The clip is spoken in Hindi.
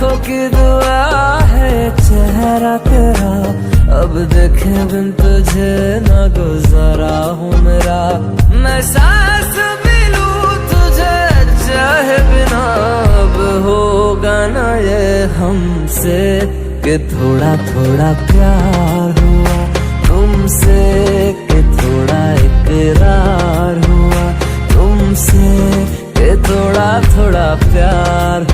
लाखों की दुआ है चेहरा तेरा, अब देखे बिन तुझे न गुजारा हूँ मेरा। मैं सांस भी लूं तुझे चाहे बिना, अब होगा ना ये हमसे कि थोड़ा थोड़ा प्यार हुआ तुमसे, कि थोड़ा इकरार हुआ तुमसे, कि थोड़ा थोड़ा प्यार